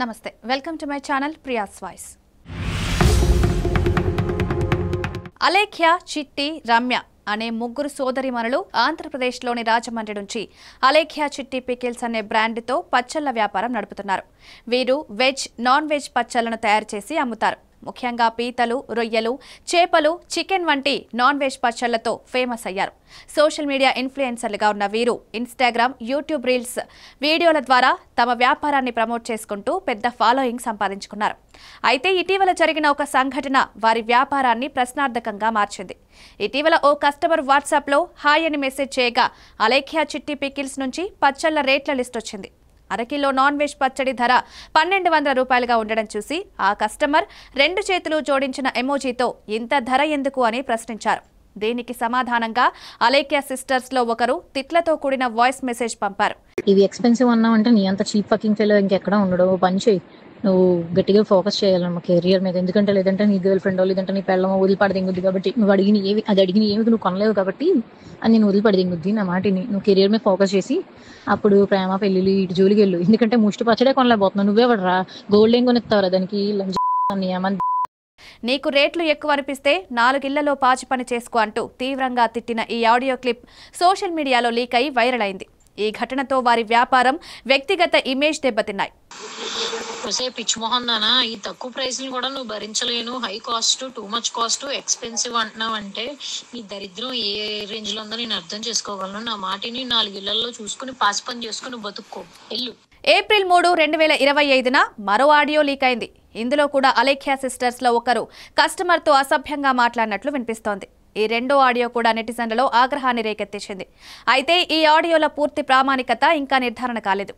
నమస్తే welcome to my channel Priya's voice. Alekhya, చిట్టి, రమ్య అనే ముగ్గురు సోదరిమణులు ఆంధ్రప్రదేశ్లోని రాజమండ్రి నుంచి అలేఖ్య చిట్టి పికిల్స్ అనే బ్రాండ్తో పచ్చళ్ల వ్యాపారం నడుపుతున్నారు. వీరు వెజ్, నాన్ వెజ్ పచ్చళ్లను తయారు చేసి అమ్ముతారు. ముఖ్యంగా పీతలు, రొయ్యలు, చేపలు, చికెన్ వంటి నాన్ వెజ్ పచ్చళ్లతో ఫేమస్ అయ్యారు. సోషల్ మీడియా ఇన్ఫ్లుయెన్సర్లుగా ఉన్న వీరు ఇన్స్టాగ్రామ్, యూట్యూబ్ రీల్స్ వీడియోల ద్వారా తమ వ్యాపారాన్ని ప్రమోట్ చేసుకుంటూ పెద్ద ఫాలోయింగ్ సంపాదించుకున్నారు. అయితే ఇటీవల జరిగిన ఒక సంఘటన వారి వ్యాపారాన్ని ప్రశ్నార్థకంగా మార్చింది. ఇటీవల ఓ కస్టమర్ వాట్సాప్లో హాయ్ అని మెసేజ్ చేయగా అలేఖ్య చిట్టి పికిల్స్ నుంచి పచ్చళ్ల రేట్ల లిస్ట్ వచ్చింది. అరకిలో నాన్ వెజ్ పచ్చడి ధర 1200 రూపాయలుగా ఉండడం చూసి ఆ కస్టమర్ 2 చేతులు జోడించిన ఎమోజీతో ఇంత ధర ఎందుకు అని ప్రశ్నించారు. దీనికి సమాధానంగా అలేఖ్య సిస్టర్స్ లో ఒకరు తిట్లతో కూడిన వాయిస్ మెసేజ్ పంపారు. ఇవి ఎక్స్పెన్సివ్ అన్నావంటే నీ అంత చీప్ ఫకింగ్ ఫెలో ఇంకెక్కడ ఉండడు. పని చేయి, నువ్వు గట్టిగా ఫోకస్ చేయాలన్నమా కెరియర్ మీద. ఎందుకంటే లేదంటే నీ గర్ల్ ఫ్రెండ్ లేదంటే నీ పెళ్ళమో వదిలిపడదింగుద్ది. కాబట్టి నువ్వు అడిగిన ఏమి నువ్వు కొనలేవు కాబట్టి అది నేను వదిలిపడదింగుద్ది. నా మాటిని నువ్వు కెరియర్ మీద ఫోకస్ చేసి అప్పుడు ప్రేమ పెళ్ళిళ్ళు ఇటు జోలికి వెళ్ళు. ఎందుకంటే ముష్టి పచ్చడే కొనలేకపోతున్నావు. నువ్వే పడరా గోల్డ్ ఏం కొనిస్తావురా దానికి. నీకు రేట్లు ఎక్కువ అనిపిస్తే 4 ఇళ్లలో పాచి పని చేసుకో అంటూ తీవ్రంగా తిట్టిన ఈ ఆడియో క్లిప్ సోషల్ మీడియాలో లీక్ అయి వైరల్ అయింది. ఈ ఘటనతో వారి వ్యాపారం, వ్యక్తిగత ఇమేజ్ దెబ్బతిన్నాయి. పిచ్చిమోహందానా, ఈ తక్కువ ప్రైస్ కూడా నువ్వు భరించలేను, high cost, too much cost, expensive అంటున్నావు అంటే నీ దరిద్రం ఏ రేంజ్ లో ఉందో నేను అర్థం చేసుకోగలను. నా మాటిని 4 ఇళ్లలో చూసుకుని పాసి పని చేసుకుని బతుక్కో ఎల్లు. ఏప్రిల్ 3, 2025న మరో ఆడియో లీక్ అయింది. ఇందులో కూడా అలేఖ్య సిస్టర్స్ లో ఒకరు కస్టమర్ తో అసభ్యంగా మాట్లాడినట్లు వినిపిస్తోంది. ఈ రెండో ఆడియో కూడా నెటిజన్లలో ఆగ్రహాన్ని రేకెత్తించింది. అయితే ఈ ఆడియోల పూర్తి ప్రామాణికత ఇంకా నిర్ధారణ కాలేదు.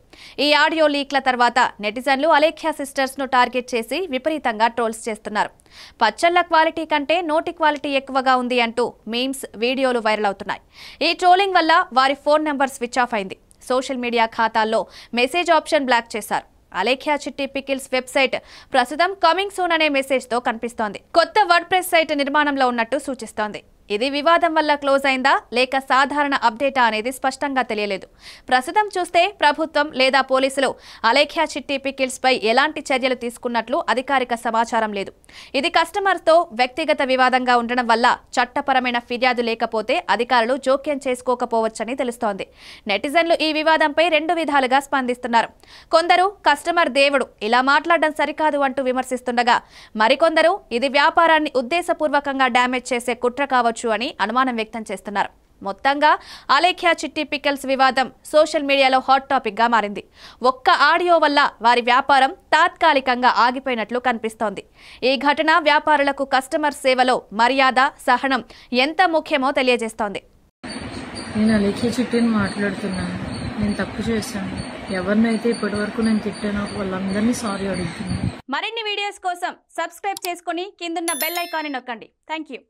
ఈ ఆడియో లీక్ల తర్వాత నెటిజన్లు అలేఖ్య సిస్టర్స్ ను టార్గెట్ చేసి విపరీతంగా ట్రోల్స్ చేస్తున్నారు. పచ్చళ్ల క్వాలిటీ కంటే నోటి క్వాలిటీ ఎక్కువగా ఉంది అంటూ మీమ్స్, వీడియోలు వైరల్ అవుతున్నాయి. ఈ ట్రోలింగ్ వల్ల వారి ఫోన్ నెంబర్ స్విచ్ ఆఫ్ అయింది. సోషల్ మీడియా ఖాతాల్లో మెసేజ్ ఆప్షన్ బ్లాక్ చేశారు. అలేఖ్య చిట్టి పికిల్స్ వెబ్సైట్ ప్రస్తుతం కమింగ్ సూన్ అనే మెసేజ్ తో కనిపిస్తోంది. కొత్త వర్డ్ ప్రెస్ సైట్ నిర్మాణంలో ఉన్నట్టు సూచిస్తోంది. ఇది వివాదం వల్ల క్లోజ్ అయిందా లేక సాధారణ అప్డేటా అనేది స్పష్టంగా తెలియలేదు. ప్రస్తుతం చూస్తే ప్రభుత్వం లేదా పోలీసులు అలేఖ్య చిట్టి పికిల్స్ పై ఎలాంటి చర్యలు తీసుకున్నట్లు అధికారిక సమాచారం లేదు. ఇది కస్టమర్తో వ్యక్తిగత వివాదంగా ఉండడం వల్ల చట్టపరమైన ఫిర్యాదు లేకపోతే అధికారులు జోక్యం చేసుకోకపోవచ్చని తెలుస్తోంది. నెటిజన్లు ఈ వివాదంపై 2 విధాలుగా స్పందిస్తున్నారు. కొందరు కస్టమర్ దేవుడు, ఇలా మాట్లాడడం సరికాదు అంటూ విమర్శిస్తుండగా, మరికొందరు ఇది వ్యాపారాన్ని ఉద్దేశపూర్వకంగా డ్యామేజ్ చేసే కుట్ర కావచ్చు అని అనుమానం వ్యక్తం చేస్తున్నారు. మొత్తంగా అలేఖ్య చిట్టి పికిల్స్ వివాదం సోషల్ మీడియాలో హాట్ టాపిక్ గా మారింది. ఒక్క ఆడియో వల్ల వారి వ్యాపారం తాత్కాలికంగా ఆగిపోయినట్లు కనిపిస్తోంది. ఈ ఘటన వ్యాపారులకు కస్టమర్ సేవలో మర్యాద, సహనం ఎంత ముఖ్యమో తెలియజేస్తోంది. నేను అలేఖ్య చిట్టిని మాట్లాడుతున్నాను. నేను తప్పు చేశాను. ఎవరినైతే ఇప్పటి వరకు నేను తిట్టానో వాళ్ళందరినీ సారీ అడుగుతున్నాను. మరిన్ని వీడియోస్ కోసం సబ్స్క్రైబ్ చేసుకుని కిందున్న బెల్ ఐకాన్ని నొక్కండి. Thank you.